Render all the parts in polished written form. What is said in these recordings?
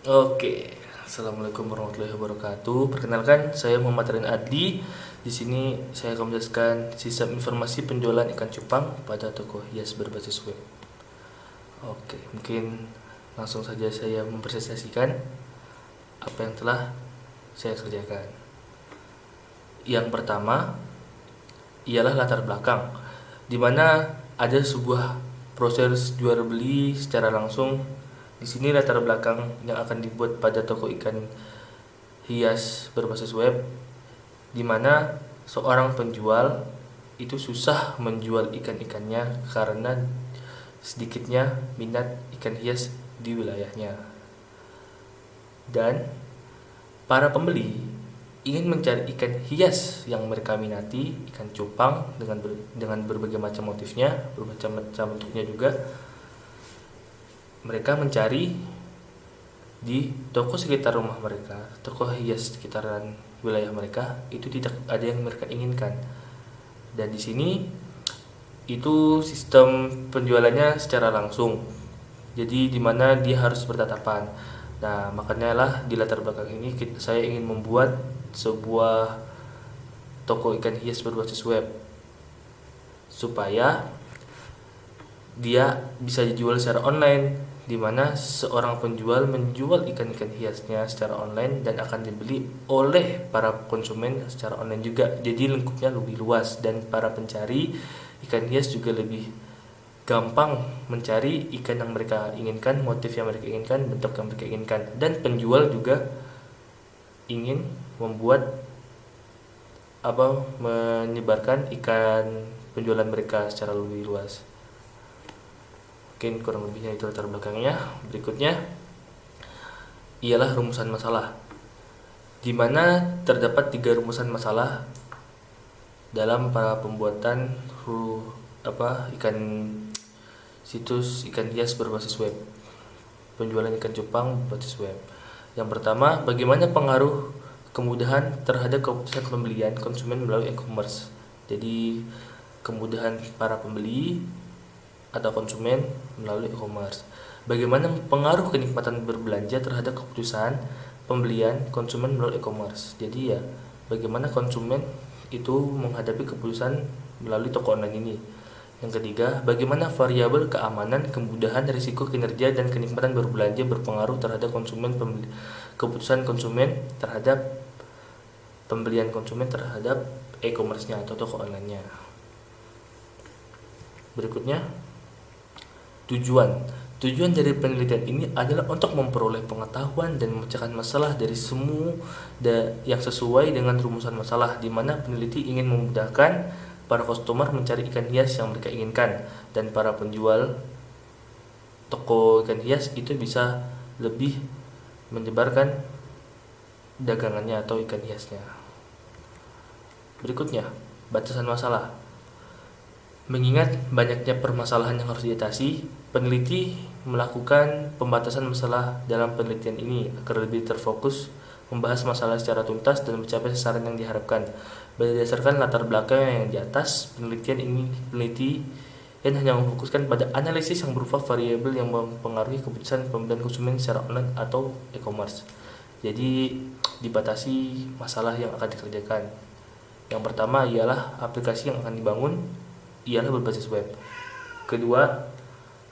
Oke, assalamualaikum warahmatullahi wabarakatuh. Perkenalkan, saya Muhammad Rin Adli. Di sini saya akan menjelaskan sistem informasi penjualan ikan cupang pada toko hias berbasis web. Oke, mungkin langsung saja saya mempresentasikan apa yang telah saya kerjakan. Yang pertama ialah latar belakang, di mana ada sebuah proses jual beli secara langsung. Di sini latar belakang yang akan dibuat pada toko ikan hias berbasis web, di mana seorang penjual itu susah menjual ikan-ikannya karena sedikitnya minat ikan hias di wilayahnya. Dan para pembeli ingin mencari ikan hias yang mereka minati, ikan cupang dengan berbagai macam motifnya, berbagai macam bentuknya juga. Mereka mencari di toko sekitar rumah mereka, toko hias sekitaran wilayah mereka, itu tidak ada yang mereka inginkan. Dan di sini itu sistem penjualannya secara langsung. Jadi di mana dia harus bertatapan. Nah, makanya lah di latar belakang ini saya ingin membuat sebuah toko ikan hias berbasis web supaya dia bisa dijual secara online, di mana seorang penjual menjual ikan-ikan hiasnya secara online dan akan dibeli oleh para konsumen secara online juga. Jadi lingkupnya lebih luas dan para pencari ikan hias juga lebih gampang mencari ikan yang mereka inginkan, motif yang mereka inginkan, bentuk yang mereka inginkan. Dan penjual juga ingin membuat menyebarkan ikan penjualan mereka secara lebih luas. Mungkin kurang lebihnya itu latar belakangnya. Berikutnya ialah rumusan masalah, di mana terdapat 3 rumusan masalah dalam para pembuatan ikan situs ikan hias berbasis web, penjualan ikan cupang berbasis web. Yang pertama, bagaimana pengaruh kemudahan terhadap keputusan pembelian konsumen melalui e-commerce. Jadi kemudahan para pembeli atau konsumen melalui e-commerce. Bagaimana pengaruh kenikmatan berbelanja terhadap keputusan pembelian konsumen melalui e-commerce. Jadi ya, bagaimana konsumen itu menghadapi keputusan melalui toko online ini. Yang ketiga, bagaimana variabel keamanan, kemudahan, risiko, kinerja, dan kenikmatan berbelanja berpengaruh terhadap keputusan konsumen terhadap pembelian konsumen terhadap e-commerce-nya atau toko online-nya. Berikutnya, Tujuan dari penelitian ini adalah untuk memperoleh pengetahuan dan memecahkan masalah dari semua yang sesuai dengan rumusan masalah, di mana peneliti ingin memudahkan para customer mencari ikan hias yang mereka inginkan, dan para penjual toko ikan hias itu bisa lebih menyebarkan dagangannya atau ikan hiasnya. Berikutnya, batasan masalah. Mengingat banyaknya permasalahan yang harus diatasi, peneliti melakukan pembatasan masalah dalam penelitian ini agar lebih terfokus membahas masalah secara tuntas dan mencapai sasaran yang diharapkan. Berdasarkan latar belakang yang di atas, peneliti hanya memfokuskan pada analisis yang berupa variabel yang mempengaruhi keputusan pembelian konsumen secara online atau e-commerce. Jadi dibatasi masalah yang akan dikerjakan. Yang pertama ialah aplikasi yang akan dibangun ialah berbasis web. Kedua,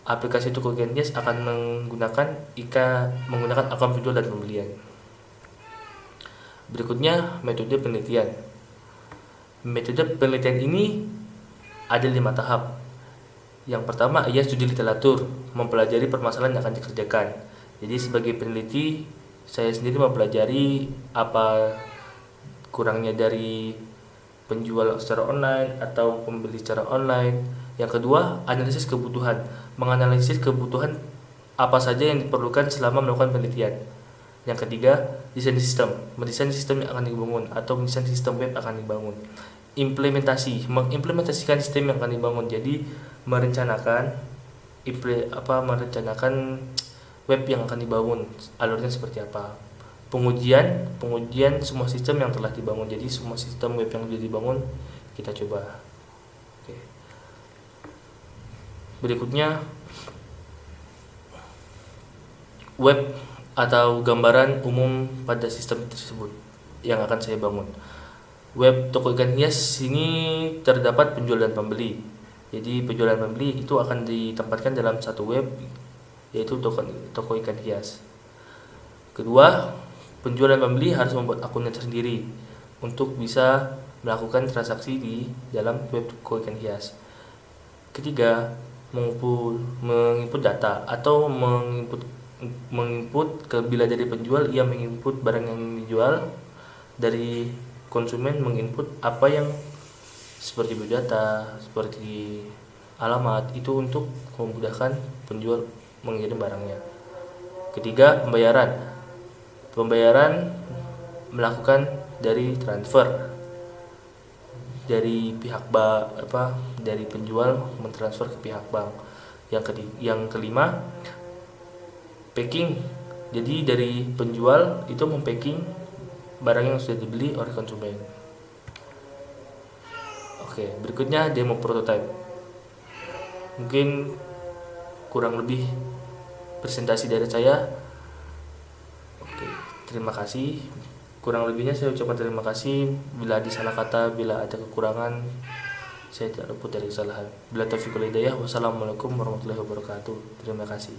aplikasi toko ikan hias akan menggunakan akun penjual dan pembelian. Berikutnya, metode penelitian. Metode penelitian ini ada 5 tahap. Yang pertama ialah studi literatur, mempelajari permasalahan yang akan dikerjakan. Jadi sebagai peneliti, saya sendiri mempelajari apa kurangnya dari penjual secara online atau pembeli secara online. Yang kedua, analisis kebutuhan, menganalisis kebutuhan apa saja yang diperlukan selama melakukan penelitian. Yang ketiga, desain sistem, mendesain sistem yang akan dibangun atau mendesain sistem web akan dibangun. Implementasi, mengimplementasikan sistem yang akan dibangun. Jadi merencanakan web yang akan dibangun, alurnya seperti apa. Pengujian semua sistem yang telah dibangun. Jadi semua sistem web yang sudah dibangun kita coba. Oke. Berikutnya, web atau gambaran umum pada sistem tersebut yang akan saya bangun. Web toko ikan hias ini terdapat penjual dan pembeli. Jadi penjual dan pembeli itu akan ditempatkan dalam satu web, yaitu toko ikan hias. Kedua, penjual dan pembeli harus membuat akunnya tersendiri untuk bisa melakukan transaksi di dalam web toko ikan hias. Ketiga, menginput data atau menginput bila dari penjual ia menginput barang yang dijual, dari konsumen menginput apa yang seperti biodata, seperti alamat, itu untuk memudahkan penjual mengirim barangnya. Ketiga, pembayaran melakukan dari transfer dari pihak dari penjual mentransfer ke pihak bank. Yang kelima, packing. Jadi dari penjual itu mempacking barang yang sudah dibeli oleh konsumen. Oke, berikutnya demo prototype. Mungkin kurang lebih presentasi dari saya. Oke, terima kasih. Kurang lebihnya saya ucapkan terima kasih. Bila ada salah kata, bila ada kekurangan, saya tidak luput dari kesalahan. Bila taufiq wal hidayah, wassalamualaikum warahmatullahi wabarakatuh. Terima kasih.